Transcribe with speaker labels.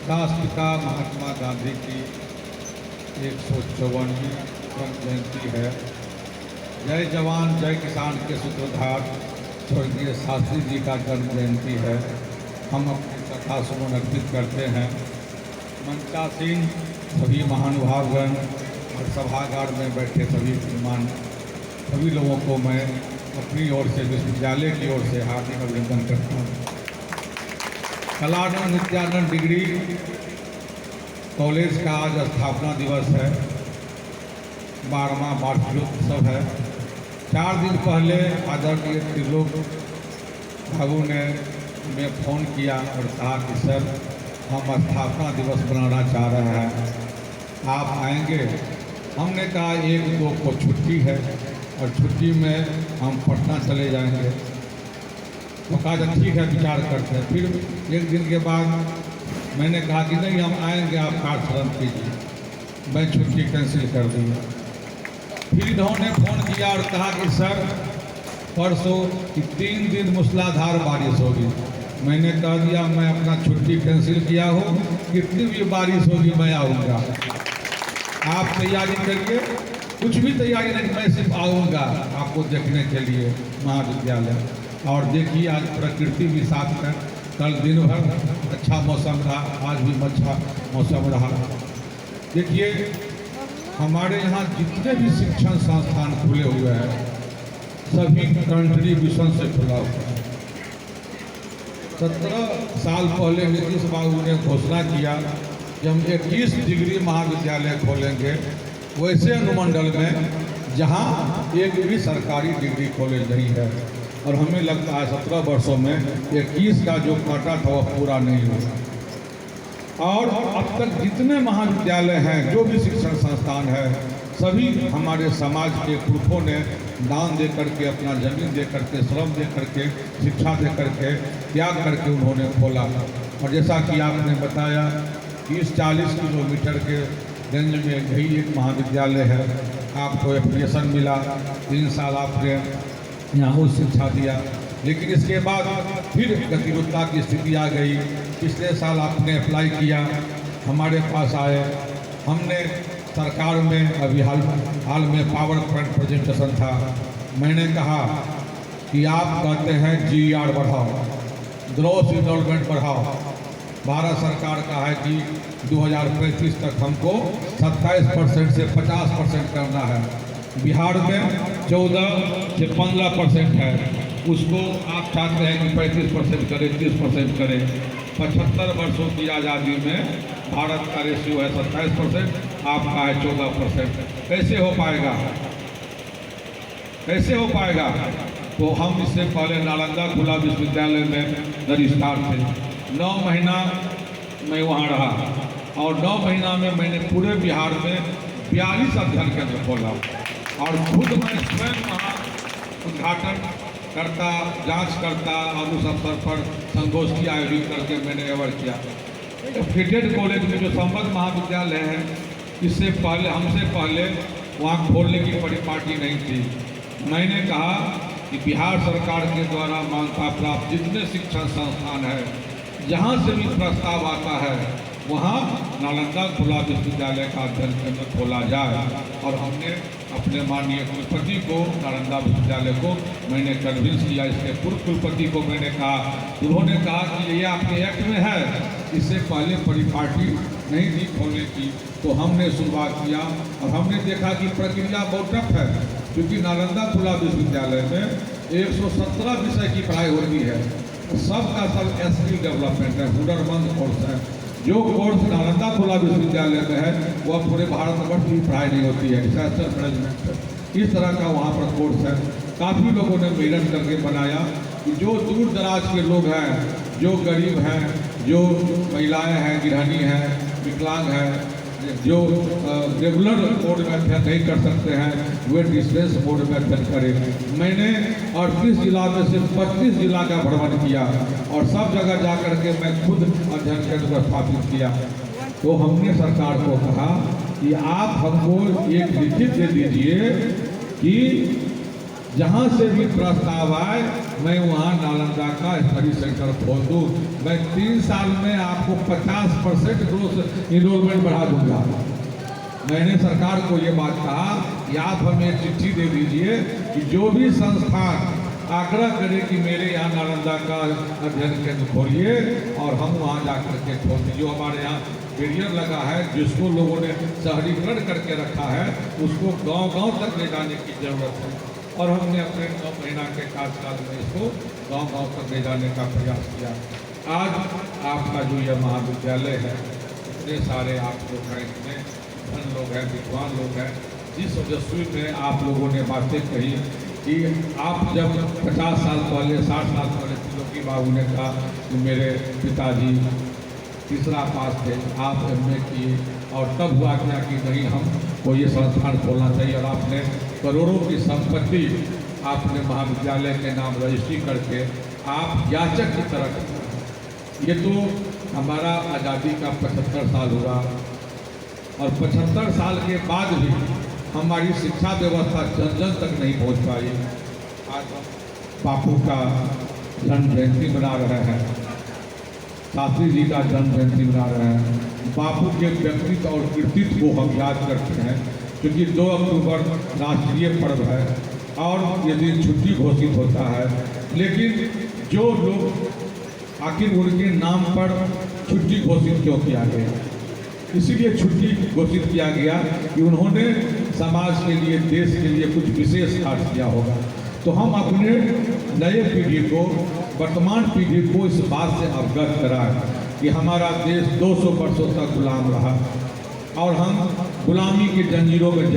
Speaker 1: राष्ट्रपिता महात्मा गांधी की 154वीं जन्म जयंती है। जय जवान जय किसान के सूत्रधार स्वर्गीय शास्त्री जी का जन्म जयंती है। हम अपनी श्रद्धा सुमन अर्पित करते हैं। मंचासीन सभी महानुभावगण और सभागार में बैठे सभी विद्वान सभी लोगों को मैं अपनी ओर से विश्वविद्यालय की ओर से हार्दिक अभिनंदन करता हूँ। कलानंद नित्यानंद डिग्री कॉलेज का आज स्थापना दिवस है, 12वां वार्षिकोत्सव है। 4 दिन पहले आदरणीय त्रिलोक बाबू ने हमें फ़ोन किया और कहा कि सर हम स्थापना दिवस मनाना चाह रहे हैं, आप आएंगे? हमने कहा 1-2 को छुट्टी है और छुट्टी में हम पटना चले जाएंगे। तो कहा ठीक है, विचार करते हैं। फिर 1 दिन के बाद मैंने कहा कि नहीं हम आएंगे, आप कार्यक्रम कीजिए। मैं छुट्टी कैंसिल कर दी। फिर इन्होंने फ़ोन किया और कहा कि सर परसों 3 दिन मूसलाधार बारिश होगी। मैंने कह दिया मैं अपना छुट्टी कैंसिल किया हो, कितनी भी बारिश होगी मैं आऊँगा। आप तैयारी करिए, कुछ भी तैयारी नहीं, मैं सिर्फ आऊँगा आपको देखने के लिए महाविद्यालय। और देखिए आज प्रकृति भी साथ है। कल दिन भर अच्छा मौसम रहा, आज भी अच्छा मौसम रहा। देखिए हमारे यहाँ जितने भी शिक्षण संस्थान खुले हुए हैं सभी कंट्रीब्यूशन से खुला हुआ है। 17 साल पहले नीतीश बाबू ने घोषणा किया कि हम 21 डिग्री महाविद्यालय खोलेंगे वैसे अनुमंडल में जहाँ एक भी सरकारी डिग्री कॉलेज नहीं है। और हमें लगता है 17 वर्षों में 21 का जो काटा था वह पूरा नहीं हुआ। और अब तक जितने महाविद्यालय हैं, जो भी शिक्षण संस्थान है, सभी हमारे समाज के पुरखों ने दान दे करके, अपना जमीन दे करके, श्रम दे करके, शिक्षा दे करके, त्याग करके उन्होंने खोला। और जैसा कि आपने बताया 30-40 किलोमीटर के रेंज में यही एक महाविद्यालय है। आपको एप्लीकेशन मिला, 3 साल आपने यहाँ शिक्षा दिया, लेकिन इसके बाद फिर गतिरोधता की स्थिति आ गई। पिछले साल आपने अप्लाई किया, हमारे पास आए, हमने सरकार में अभी हाल में पावर पॉइंट प्रेजेंटेशन था। मैंने कहा कि आप कहते हैं GER बढ़ाओ, ग्रॉस इनरोलमेंट बढ़ाओ। भारत सरकार का है कि 2035 तक हमको 27% से 50% करना है। बिहार में 14 से 15% है, उसको आप चाहते हैं कि 35% करें, 30% करें। 75 वर्षों की आज़ादी में भारत का रेशियो है 27%, आपका है 14%। कैसे हो पाएगा? कैसे हो पाएगा? तो हम इससे पहले नालंदा खुला विश्वविद्यालय में रजिस्ट्रार थे। 9 महीना मैं वहाँ रहा और 9 महीना में मैंने पूरे बिहार में 42 अध्ययन केंद्र खोला और खुद मैं स्वयं वहाँ उद्घाटन करता, जांच करता और उस अवसर पर संगोष्ठी आयोजित करके मैंने अवार्ड किया। एफिलिएटेड कॉलेज में जो संबद्ध महाविद्यालय है, इससे पहले हमसे पहले वहाँ खोलने की परिपाटी नहीं थी। मैंने कहा कि बिहार सरकार के द्वारा मान्यता प्राप्त जितने शिक्षण संस्थान है, जहाँ से भी प्रस्ताव आता है वहाँ नालंदा खुला विश्वविद्यालय का अध्ययन केंद्र खोला जाए। और हमने अपने माननीय कुलपति को, नालंदा विश्वविद्यालय को मैंने कन्विंस किया। इसके पूर्व कुलपति को मैंने कहा, उन्होंने कहा कि ये आपके एक्ट में है, इससे पहले परिपाटी नहीं थी खोलने की। तो हमने शुरुआत किया और हमने देखा कि प्रक्रिया बहुत टफ है, क्योंकि नालंदा खुला विश्वविद्यालय में 117 विषय की पढ़ाई होती है। सबका सब स्किल डेवलपमेंट है, हुनरमंद कोर्स है। जो कोर्स नालंदा खुला विश्वविद्यालय में है वह पूरे भारतवर्ष की पढ़ाई नहीं होती है। डिजास्टर मैनेजमेंट इस तरह का वहाँ पर कोर्स है। काफ़ी लोगों ने मेहनत करके बनाया कि जो दूर दराज के लोग हैं, जो गरीब हैं, जो महिलाएं हैं, गृहिणी हैं, विकलांग हैं, जो रेगुलर मोड में अध्ययन नहीं कर सकते हैं, वे डिस्टेंस मोड में अध्ययन करें। मैंने 38 जिला में से 25 जिला का भ्रमण किया और सब जगह जा कर के मैं खुद अध्ययन केंद्र स्थापित किया। तो हमने सरकार को कहा कि आप हमको एक लिखित दे दीजिए कि जहाँ से भी प्रस्ताव आए मैं वहाँ नालंदा का स्टडी सेंटर खोल दूँ। मैं 3 साल में आपको 50% ग्रोथ इनरोलमेंट बढ़ा दूंगा। मैंने सरकार को ये बात कहा कि आप हमें चिट्ठी दे दीजिए कि जो भी संस्थान आग्रह करे कि मेरे यहाँ नालंदा का अध्ययन केंद्र खोलिए और हम वहाँ जा कर के खोलते। जो हमारे यहाँ बैरियर लगा है, जिसको लोगों ने शहरीकरण करके रखा है, उसको गांव-गांव तक ले जाने की ज़रूरत है। और हमने अपने 9 महीना के कार्यकाल में इसको गांव-गांव तक ले जाने का प्रयास किया। आज आपका जो यह महाविद्यालय है, इतने सारे आप लोग हैं, इतने धन लोग हैं, विद्वान लोग हैं, जिस ओजस्वी में आप लोगों ने बातें कही कि आप जब 50 साल पहले 60 साल पहले त्रिलोकी बाबू ने कहा कि मेरे पिताजी तीसरा पास थे, आप MA किए और तब हुआ क्या कि नहीं हमको ये संस्थान खोलना चाहिए और आपने करोड़ों की संपत्ति आपने महाविद्यालय के नाम रजिस्ट्री करके आप याचक की तरह करते। ये तो हमारा आज़ादी का 75 साल हुआ और 75 साल के बाद भी हमारी शिक्षा व्यवस्था जन जन तक नहीं पहुंच पाई। आज हम बापू का जन्म जयंती मना रहे हैं, शास्त्री जी का जन्म जयंती मना रहे हैं। बापू के व्यक्तित्व और कृतित्व को हम याद करते हैं, क्योंकि 2 अक्टूबर राष्ट्रीय पर्व है और ये दिन छुट्टी घोषित होता है। लेकिन जो लोग आखिर उनके नाम पर छुट्टी घोषित क्यों किया गया? इसीलिए छुट्टी घोषित किया गया कि उन्होंने समाज के लिए, देश के लिए कुछ विशेष कार्य किया होगा। तो हम अपने नए पीढ़ी को, वर्तमान पीढ़ी को इस बात से अवगत कराएं कि हमारा देश 200 वर्षों तक गुलाम रहा और हम गुलामी की जंजीरों में